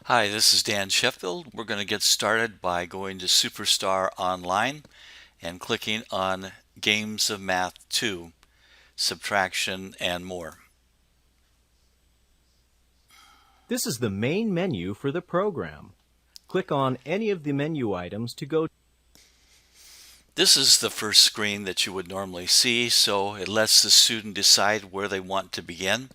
Hi, this is Dan Sheffield. We're going to get started by going to Superstar Online and clicking on Games of Math 2, Subtraction, and more. This is the main menu for the program. Click on any of the menu items to go. This is the first screen that you would normally see, so it lets the student decide where they want to begin.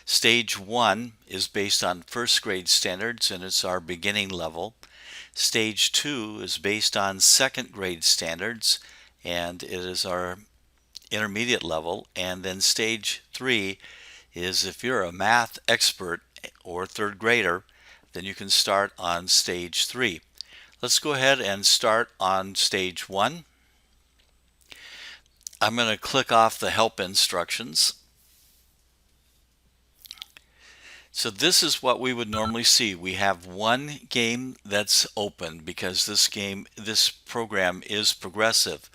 Stage 1 is based on first grade standards and it's our beginning level. Stage 2 is based on second grade standards and it is our intermediate level. And then stage 3 is if you're a math expert or third grader, then you can start on stage 3. Let's go ahead and start on stage 1. I'm going to click off the help instructions. So this is what we would normally see. We have one game that's open because this program is progressive.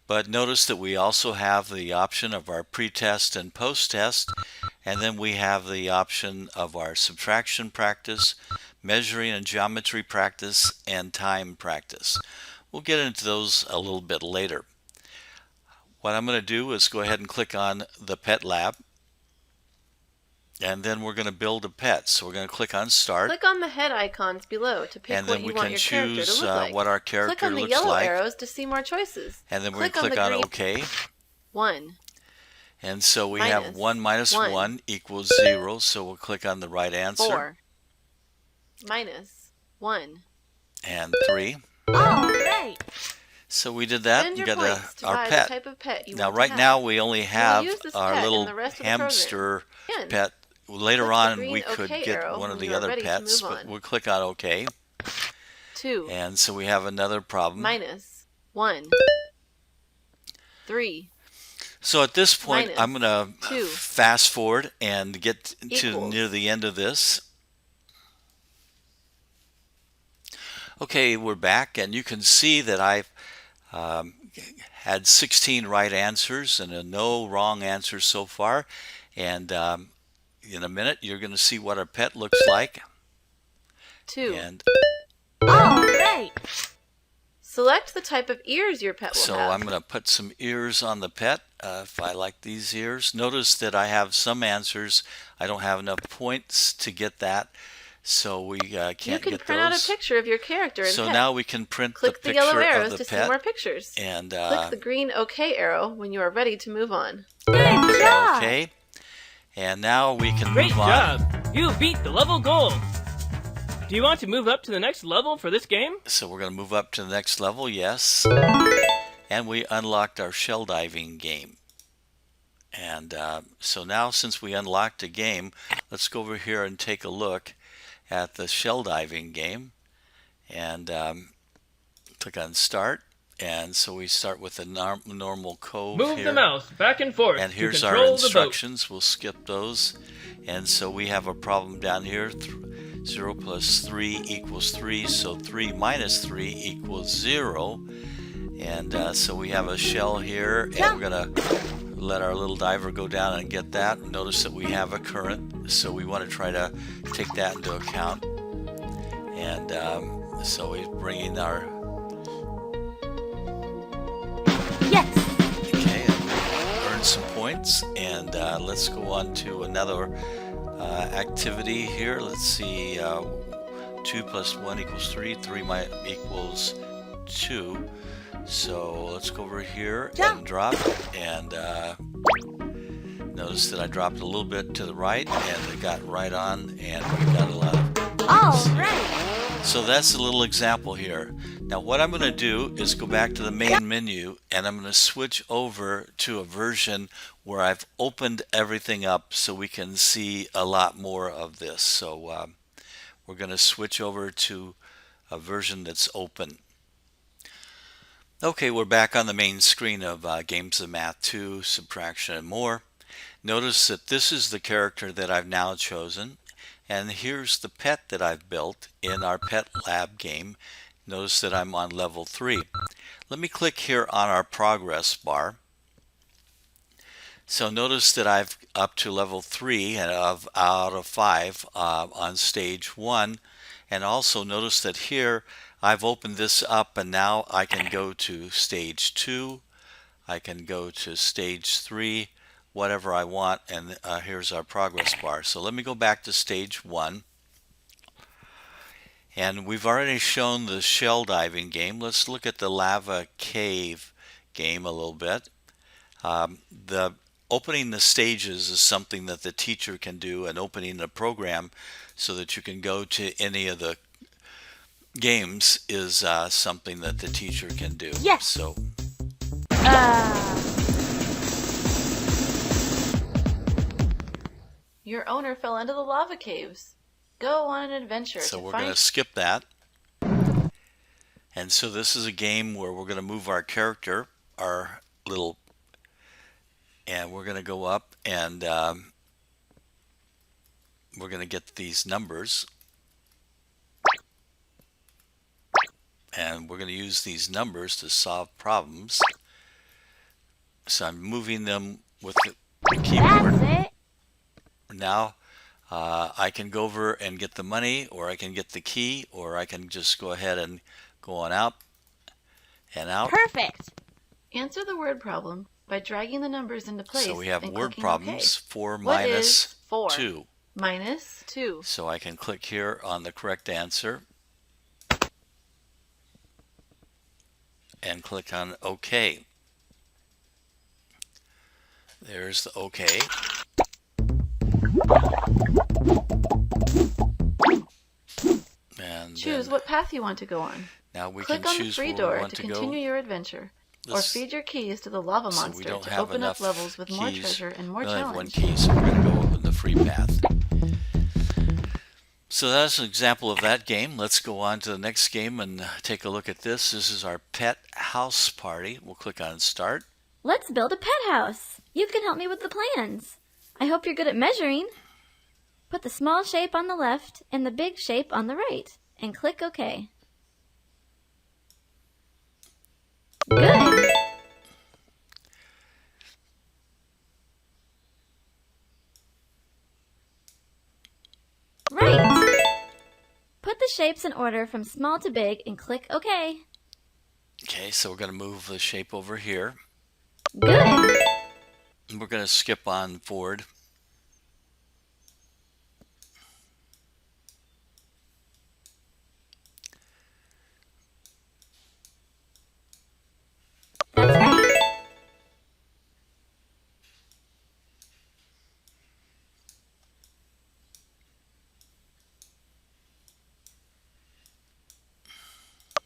But notice that we also have the option of our pre-test and post-test, and then we have the option of our subtraction practice, measuring and geometry practice, and time practice. We'll get into those a little bit later. What I'm going to do is go ahead and click on the Pet Lab. And then we're going to build a pet. So we're going to click on Start. Click on the head icons below to pick what you want your character to look like. What our character click on the looks yellow like. arrows to see more choices. And then we're going to click on OK. 1. And so we have 1 minus 1 equals 0. So we'll click on the right answer. 4 minus 1. And 3. All right. So we did that. You got our pet. pet. Type of pet you now want right to have. now we only have our little hamster pet. Later on we could get one of the other pets, but we'll click on OK. 2. And so we have another problem. Minus 1. 3. So at this point minus I'm going to fast forward and get to near the end of this. Okay, we're back and you can see that I've had 16 right answers and no wrong answers so far. And in a minute, you're going to see what our pet looks like. 2. And all right. Select the type of ears your pet will have. So I'm going to put some ears on the pet. If I like these ears, notice that I have some answers. I don't have enough points to get that. So we can't get those. You can print out a picture of your character and so pet. now we can print click the picture yellow arrows of the to pet. see more pictures. And click the green OK arrow when you are ready to move on. Good job! Okay. And now we can Great move on. job! You beat the level goal! Do you want to move up to the next level for this game? So we're going to move up to the next level, yes. And we unlocked our shell diving game. And so now since we unlocked a game, let's go over here and take a look at the shell diving game. And click on Start. And so we start with the normal cove Move here. the mouse back and forth And to here's our control the boat. instructions. We'll skip those. And so we have a problem down here. 0 plus 3 equals 3. So 3 minus 3 equals 0. And so we have a shell here. And we're going to let our little diver go down and get that. Notice that we have a current. So we want to try to take that into account. And so we bring in our... Yes! Okay, and we earned some points, and let's go on to another activity here. Let's see, 2 plus 1 equals 3, 3 equals 2. So let's go over here and drop, and notice that I dropped a little bit to the right, and it got right on, and we got a lot of... All right! So that's a little example here. Now what I'm going to do is go back to the main menu and I'm going to switch over to a version where I've opened everything up so we can see a lot more of this. So we're going to switch over to a version that's open. Okay, we're back on the main screen of Games of Math 2, Subtraction and More. Notice that this is the character that I've now chosen. And here's the pet that I've built in our Pet Lab game. Notice that I'm on level 3. Let me click here on our progress bar. So notice that I've up to level 3 out of 5 on stage 1. And also notice that here I've opened this up and now I can go to stage 2. I can go to stage 3, whatever I want, and here's our progress bar. So let me go back to stage 1. And we've already shown the shell diving game. Let's look at the lava cave game a little bit. The opening the stages is something that the teacher can do, and opening the program so that you can go to any of the games is something that the teacher can do. Yes. So Your owner fell into the lava caves. Go on an adventure So to we're find... going to skip that. And so this is a game where we're going to move our character, and we're going to go up and we're going to get these numbers. And we're going to use these numbers to solve problems. So I'm moving them with the keyboard. That's it. Now I can go over and get the money, or I can get the key, or I can just go ahead and go on out and out. Perfect. Answer the word problem by dragging the numbers into place. So we have and word clicking problems, OK. 4 What minus is 4? 2. Minus 2. So I can click here on the correct answer and click on OK. There's the OK. And Choose what path you want to go on. now we Click can on the choose free where we door want to to continue go. your adventure. Or Let's- feed your keys to the lava So we monster don't to have open up enough levels with more keys. treasure and more We only have one challenge. key, so we're going to go open the free path. So that's an example of that game. Let's go on to the next game and take a look at this. This is our pet house party. We'll click on start. Let's build a pet house. You can help me with the plans. I hope you're good at measuring. Put the small shape on the left and the big shape on the right, and click OK. Good. Right. Put the shapes in order from small to big and click OK. Okay, so we're going to move the shape over here. Good. And we're going to skip on forward. That's right.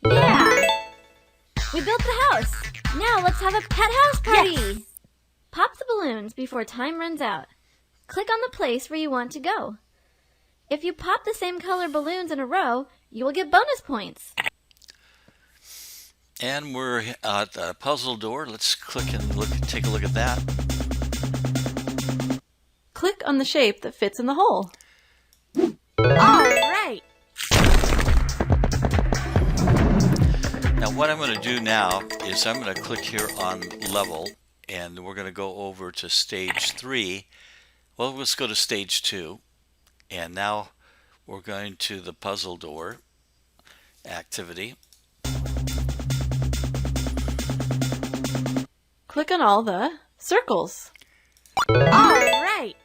Yeah. We built the house. Now let's have a pet house party. Yes. Pop the balloons before time runs out. Click on the place where you want to go. If you pop the same color balloons in a row, you will get bonus points. And we're at the puzzle door. Let's click and take a look at that. Click on the shape that fits in the hole. All right. Now what I'm going to do now is I'm going to click here on level, and we're going to go over to stage 3. Well, let's go to stage 2. And now we're going to the puzzle door activity. Click on all the circles. All right.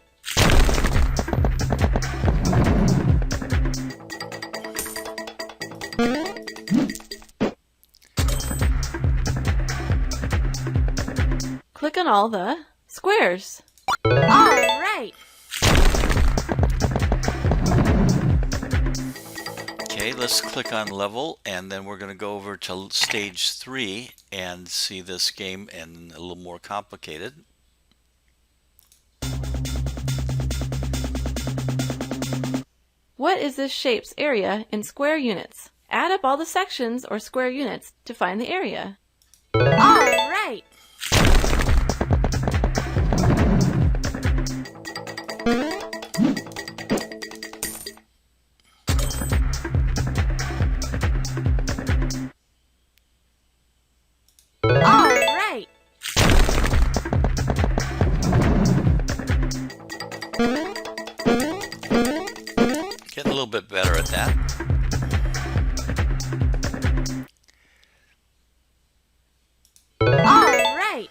Click on all the squares. All right. Okay, let's click on level, and then we're going to go over to stage 3 and see this game and a little more complicated. What is this shape's area in square units? Add up all the sections or square units to find the area. All right. All right. bit better at that. All right.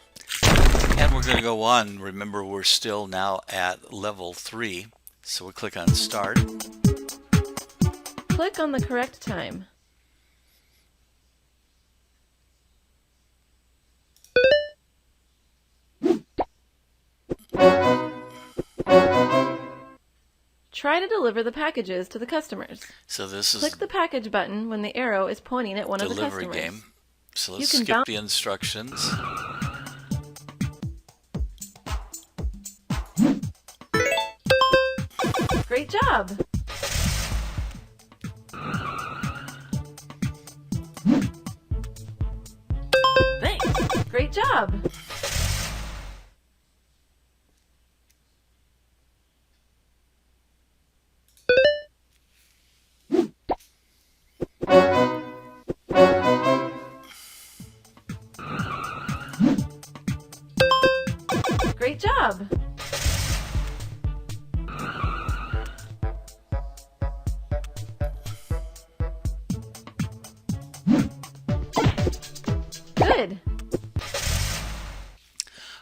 And we're going to go on. Remember, we're still now at level 3. So we click on Start. Click on the correct time. Try to deliver the packages to the customers. So this is Click the package button when the arrow is pointing at one of the delivery customers. game. So let's You can skip the instructions. Great job! Thanks. Great job! Great job! Good!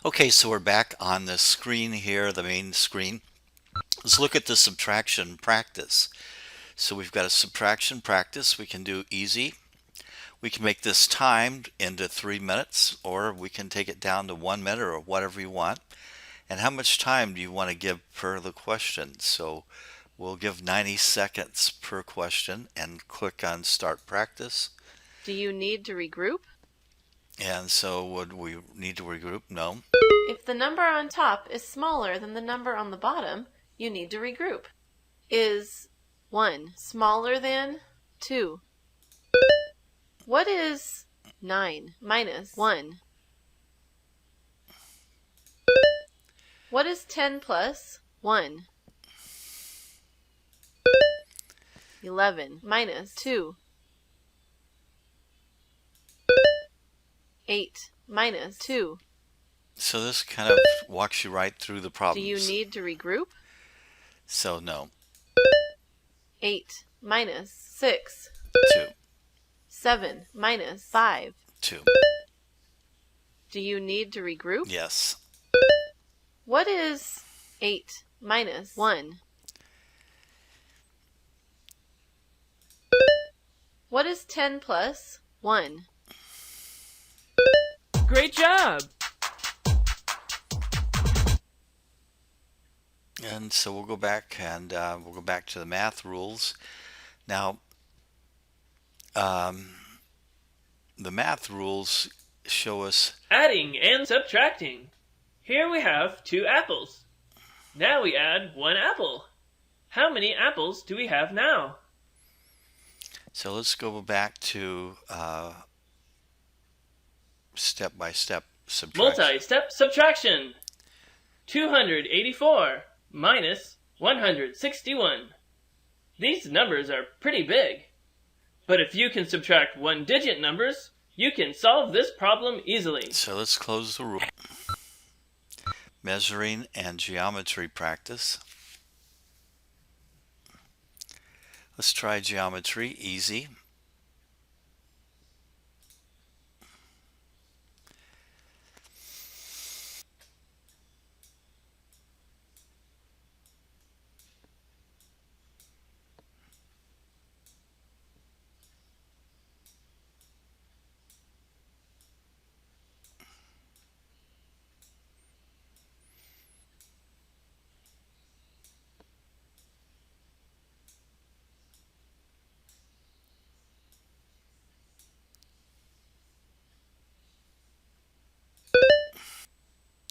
Okay, so we're back on the screen here, the main screen. Let's look at the subtraction practice. So we've got a subtraction practice. We can do easy. We can make this timed into 3 minutes, or we can take it down to 1 minute or whatever you want. And how much time do you want to give per the question? So we'll give 90 seconds per question and click on Start Practice. Do you need to regroup? And so would we need to regroup? No. If the number on top is smaller than the number on the bottom, you need to regroup. Is 1 smaller than 2? What is 9 minus 1? What is 10 plus 1? 11 minus 2. 8 minus 2. So this kind of walks you right through the Do problems. you need to regroup? So no. 8 minus 6. 2. 7 minus 5. 2. Do you need to regroup? Yes. What is 8 minus 1? What is 10 plus 1? Great job. And so we'll go back and we'll go back to the math rules. Now, the math rules show us Adding and subtracting. Here we have 2 apples. Now we add 1 apple. How many apples do we have now? So let's go back to step-by-step subtraction. Multi-step subtraction. 284 minus 161. These numbers are pretty big. But if you can subtract 1-digit numbers, you can solve this problem easily. So let's close the rule. Measuring and geometry practice. Let's try geometry, easy.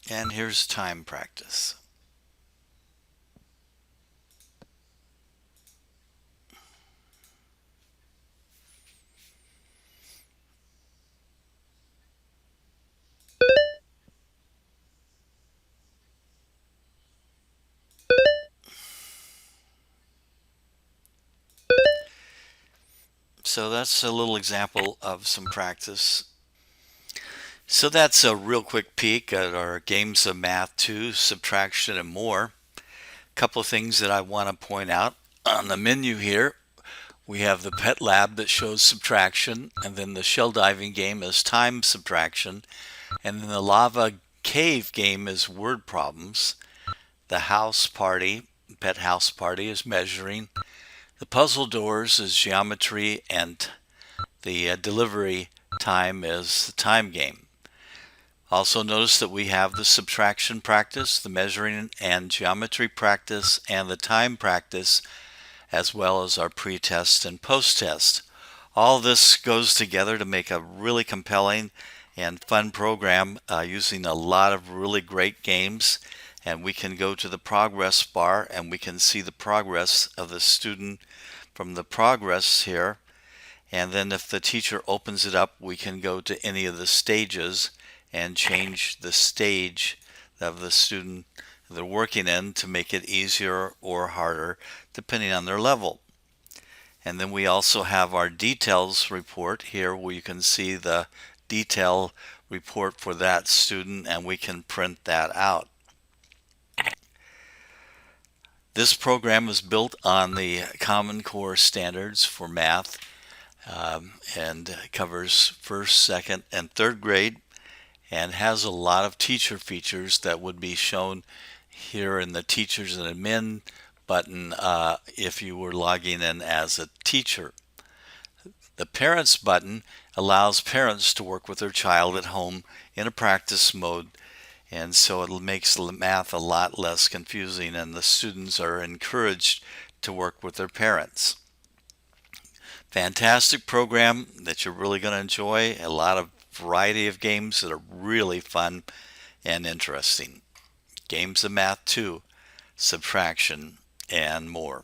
And here's time practice. So that's a little example of some practice. So that's a real quick peek at our games of math 2, subtraction, and more. A couple of things that I want to point out. On the menu here, we have the pet lab that shows subtraction, and then the shell diving game is time subtraction, and then the lava cave game is word problems. The house party, pet house party, is measuring. The puzzle doors is geometry, and the delivery time is the time game. Also notice that we have the subtraction practice, the measuring and geometry practice, and the time practice, as well as our pre-test and post-test. All this goes together to make a really compelling and fun program using a lot of really great games. And we can go to the progress bar and we can see the progress of the student from the progress here. And then if the teacher opens it up, we can go to any of the stages and change the stage of the student they're working in to make it easier or harder depending on their level. And then we also have our details report here where you can see the detail report for that student, and we can print that out. This program is built on the Common Core standards for math and covers first, second, and third grade, and has a lot of teacher features that would be shown here in the Teachers and Admin button if you were logging in as a teacher. The Parents button allows parents to work with their child at home in a practice mode, and so it makes the math a lot less confusing, and the students are encouraged to work with their parents. Fantastic program that you're really going to enjoy. A lot of variety of games that are really fun and interesting. Games of Math 2, Subtraction, and more.